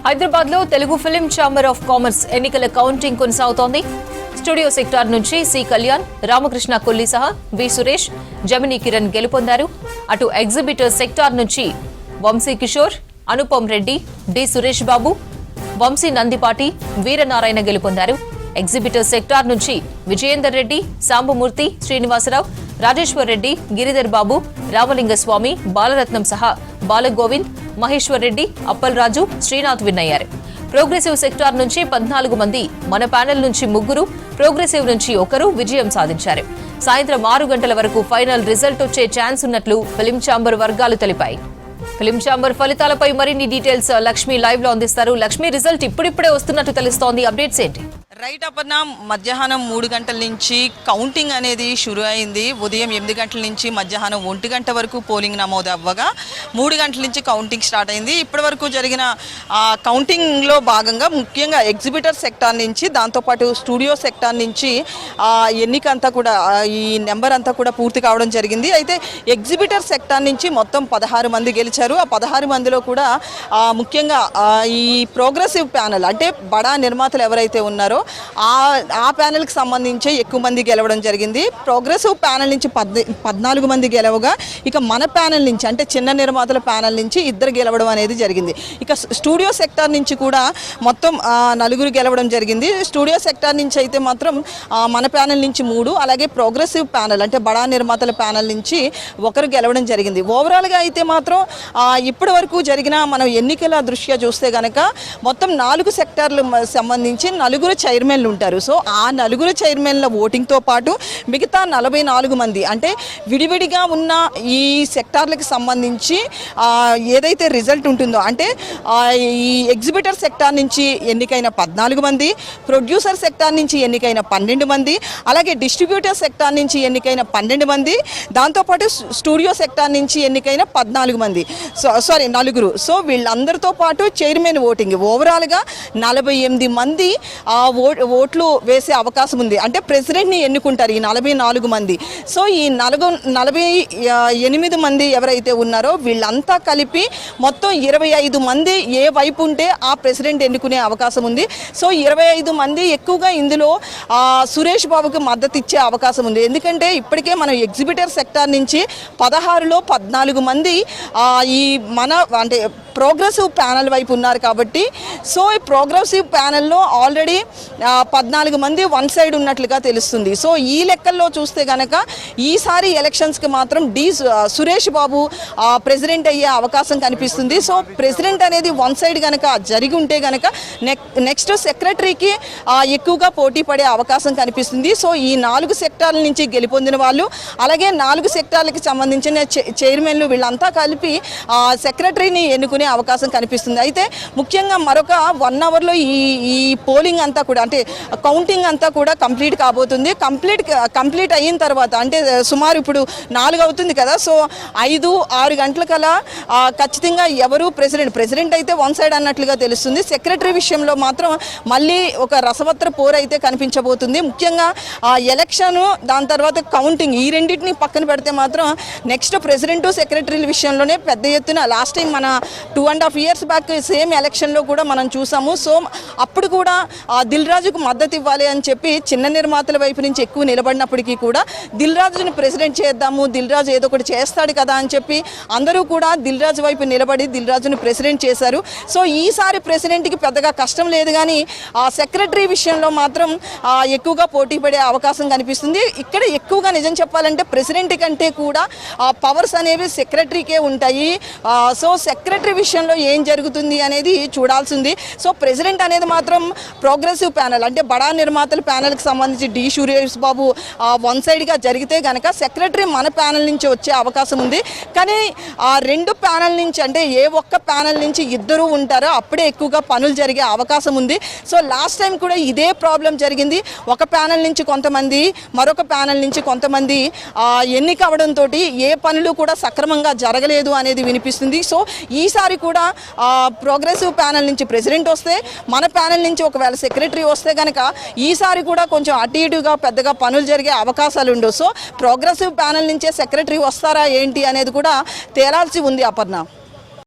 హైదరాబాద్ లో Telugu film chamber of commerce ఎన్నికల counting కొనసాగుతోంది. స్టూడియో సెక్టార్ నుంచి సి కళ్యాణ్, రామకృష్ణ కొల్లి సహా వి సురేష్, జమినీ కిరణ్ గెలుపొందారు. అటు ఎగ్జిబిటర్ సెక్టార్ నుంచి వంశీ కిషోర్, అనుపమ్ రెడ్డి, డి సురేష్ బాబు, వంశీ నందిపాటి, వీరనారాయణ గెలుపొందారు. ఎగ్జిబిటర్ సెక్టార్ నుంచి విజయేందర్ రెడ్డి, సాంబమూర్తి, శ్రీనివాసరావు, రాజేశ్వర్ రెడ్డి, గిరిధర్ బాబు, రామలింగస్వామి, బాలరత్నం సహా బాలగోవింద్, మహేశ్వర్ రెడ్డి, అప్పల్ రాజు, శ్రీనాథ్ విన్ అయ్యారు. ప్రోగ్రెసివ్ సెక్టార్ నుంచి 14 మంది, మన ప్యానెల్ నుంచి 3, ప్రోగ్రెసివ్ నుంచి 1 విజయం సాధించారు. సాయంత్రం 6 గంటల వరకు ఫైనల్ రిజల్ట్ వచ్చే ఛాన్స్ ఉన్నట్లు ఫిలిం ఛాంబర్ వర్గాలు తెలిపాయి. ఫిలిం ఛాంబర్ ఫలితాలపై మరిన్ని డీటెయిల్స్ లక్ష్మి లైవ్ లో అందిస్తారు. లక్ష్మి, రిజల్ట్ ఇప్పుడిప్పుడే వస్తున్నట్టు తెలుస్తోంది, అప్డేట్స్ ఏంటి? రైట్ అపర్ణ, మధ్యాహ్నం 3 గంటల నుంచి కౌంటింగ్ అనేది షురు అయింది. ఉదయం 8 గంటల నుంచి మధ్యాహ్నం 1 గంట వరకు పోలింగ్ నమోదు అవ్వగా 3 గంటల నుంచి కౌంటింగ్ స్టార్ట్ అయింది. ఇప్పటి వరకు జరిగిన కౌంటింగ్లో భాగంగా ముఖ్యంగా ఎగ్జిబిటర్ సెక్టార్ నుంచి, దాంతోపాటు స్టూడియో సెక్టార్ నుంచి ఎన్నిక అంతా కూడా ఈ నెంబర్ అంతా కూడా పూర్తి కావడం జరిగింది. అయితే ఎగ్జిబిటర్ సెక్టార్ నుంచి మొత్తం 16 మంది గెలిచారు. ఆ 16 మందిలో కూడా ముఖ్యంగా ఈ ప్రోగ్రెసివ్ ప్యానెల్ అంటే బడా నిర్మాతలు ఎవరైతే ఉన్నారో ఆ ప్యానెల్కి సంబంధించి ఎక్కువ మంది గెలవడం జరిగింది. ప్రోగ్రెసివ్ ప్యానెల్ నుంచి 14 మంది గెలవగా, ఇక మన ప్యానెల్ నుంచి అంటే చిన్న నిర్మాతల ప్యానెల్ నుంచి 2 గెలవడం అనేది జరిగింది. ఇక స్టూడియో సెక్టార్ నుంచి కూడా మొత్తం 4 గెలవడం జరిగింది. స్టూడియో సెక్టార్ నుంచి అయితే మాత్రం మన ప్యానెల్ నుంచి 3, అలాగే ప్రోగ్రెసివ్ ప్యానెల్ అంటే బడా నిర్మాతల ప్యానెల్ నుంచి 1 గెలవడం జరిగింది. ఓవరాల్గా అయితే మాత్రం ఇప్పటి వరకు జరిగిన మనం ఎన్నికల దృష్ట్యా చూస్తే కనుక మొత్తం 4 సెక్టార్లు సంబంధించి 4 చైర్మన్లు ఉంటారు. సో ఆ 4 చైర్మన్ల ఓటింగ్తో పాటు మిగతా 44 మంది అంటే విడివిడిగా ఉన్న ఈ సెక్టార్లకు సంబంధించి ఏదైతే రిజల్ట్ ఉంటుందో అంటే ఈ ఎగ్జిబిటర్ సెక్టార్ నుంచి ఎన్నికైన 14 మంది, ప్రొడ్యూసర్ సెక్టార్ నుంచి ఎన్నికైన 12 మంది, అలాగే డిస్ట్రిబ్యూటర్ సెక్టార్ నుంచి ఎన్నికైన 12 మంది, దాంతోపాటు స్టూడియో సెక్టార్ నుంచి ఎన్నికైన 14 మంది, 4. సో వీళ్ళందరితో పాటు చైర్మన్ ఓటింగ్ ఓవరాల్గా 48 మంది ఓట్లు వేసే అవకాశం ఉంది. అంటే ప్రెసిడెంట్ని ఎన్నుకుంటారు ఈ 44 మంది. సో ఈ 48 మంది ఎవరైతే ఉన్నారో వీళ్ళంతా కలిపి మొత్తం 25 మంది ఏ వైపు ఉంటే ఆ ప్రెసిడెంట్ ఎన్నుకునే అవకాశం ఉంది. సో 25 మంది ఎక్కువగా ఇందులో సురేష్ బాబుకి మద్దతు ఇచ్చే అవకాశం ఉంది. ఎందుకంటే ఇప్పటికే మనం ఎగ్జిబిటర్ సెక్టార్ నుంచి 16లో 14 మంది ఈ మన అంటే ప్రోగ్రెసివ్ ప్యానెల్ వైపు ఉన్నారు కాబట్టి, సో ఈ ప్రోగ్రెసివ్ ప్యానెల్లో ఆల్రెడీ 14 మంది వన్ సైడ్ ఉన్నట్లుగా తెలుస్తుంది. సో ఈ లెక్కల్లో చూస్తే కనుక ఈసారి ఎలక్షన్స్కి మాత్రం సురేష్ బాబు ప్రెసిడెంట్ అయ్యే అవకాశం కనిపిస్తుంది. సో ప్రెసిడెంట్ అనేది వన్ సైడ్ కనుక జరిగి ఉంటే కనుక నెక్స్ట్ సెక్రటరీకి ఎక్కువగా పోటీ పడే అవకాశం కనిపిస్తుంది. సో ఈ 4 సెక్టార్ల నుంచి గెలుపొందిన వాళ్ళు, అలాగే 4 సెక్టార్లకి సంబంధించిన చైర్మన్లు వీళ్ళంతా కలిపి సెక్రటరీని ఎన్నుకునే అవకాశం కనిపిస్తుంది. అయితే ముఖ్యంగా మరొక 1 అవర్లో ఈ పోలింగ్ అంతా కూడా అంటే కౌంటింగ్ అంతా కూడా కంప్లీట్ కాబోతుంది. కంప్లీట్ అయిన తర్వాత అంటే సుమారు ఇప్పుడు 4 అవుతుంది కదా, సో 5-6 గంటలకల్లా ఖచ్చితంగా ఎవరు ప్రెసిడెంట్ అయితే వన్ సైడ్ అన్నట్లుగా తెలుస్తుంది. సెక్రటరీ విషయంలో మాత్రం మళ్ళీ ఒక రసవత్ర పోరు అయితే కనిపించబోతుంది. ముఖ్యంగా ఎలక్షన్ దాని తర్వాత కౌంటింగ్ ఈ రెండింటిని పక్కన పెడితే మాత్రం నెక్స్ట్ ప్రెసిడెంట్ సెక్రటరీల విషయంలోనే పెద్ద ఎత్తున లాస్ట్ టైం మన 2.5 years బ్యాక్ సేమ్ ఎలక్షన్లో కూడా మనం చూసాము. సో అప్పుడు కూడా దిల్ రాజుకు మద్దతు ఇవ్వాలి అని చెప్పి చిన్న నిర్మాతల వైపు నుంచి ఎక్కువ నిలబడినప్పటికీ కూడా దిల్ రాజుని ప్రెసిడెంట్ చేద్దాము, దిల్ రాజు ఏదో ఒకటి చేస్తాడు కదా అని చెప్పి అందరూ కూడా దిల్ రాజు వైపు నిలబడి దిల్ రాజుని ప్రెసిడెంట్ చేశారు. సో ఈసారి ప్రెసిడెంట్కి పెద్దగా కష్టం లేదు, కానీ ఆ సెక్రటరీ విషయంలో మాత్రం ఎక్కువగా పోటీ పడే అవకాశం కనిపిస్తుంది. ఇక్కడ ఎక్కువగా నిజం చెప్పాలంటే ప్రెసిడెంట్ కంటే కూడా పవర్స్ అనేవి సెక్రటరీకే ఉంటాయి. సో సెక్రటరీ విషయంలో ఏం జరుగుతుంది అనేది చూడాల్సింది. సో ప్రెసిడెంట్ అనేది మాత్రం ప్రోగ్రెసివ్ ప్యానెల్ అంటే బడా నిర్మాతల ప్యానెల్కి సంబంధించి డి సురేష్ బాబు వన్ సైడ్గా జరిగితే కనుక సెక్రటరీ మన ప్యానెల్ నుంచి వచ్చే అవకాశం ఉంది. కానీ ఆ 2 ప్యానెల్ నుంచి అంటే ఏ ఒక్క ప్యానెల్ నుంచి 2 ఉంటారో అప్పుడే ఎక్కువగా పనులు జరిగే అవకాశం ఉంది. సో లాస్ట్ టైం కూడా ఇదే ప్రాబ్లం జరిగింది. ఒక ప్యానెల్ నుంచి కొంతమంది, మరొక ప్యానెల్ నుంచి కొంతమంది ఎన్నిక అవడంతో ఏ పనులు కూడా సక్రమంగా జరగలేదు అనేది వినిపిస్తుంది. సో ఈసారి కూడా ప్రోగ్రెసివ్ ప్యానెల్ నుంచి ప్రెసిడెంట్ వస్తే, మన ప్యానెల్ నుంచి ఒకవేళ సెక్రటరీ వస్తే కనుక ఈసారి కూడా కొంచెం అటు ఇటుగా పెద్దగా పనులు జరిగే అవకాశాలు ఉండవు. సో ప్రోగ్రెసివ్ ప్యానెల్ నుంచే సెక్రటరీ వస్తారా ఏంటి అనేది కూడా తేలాల్సి ఉంది అపర్ణ.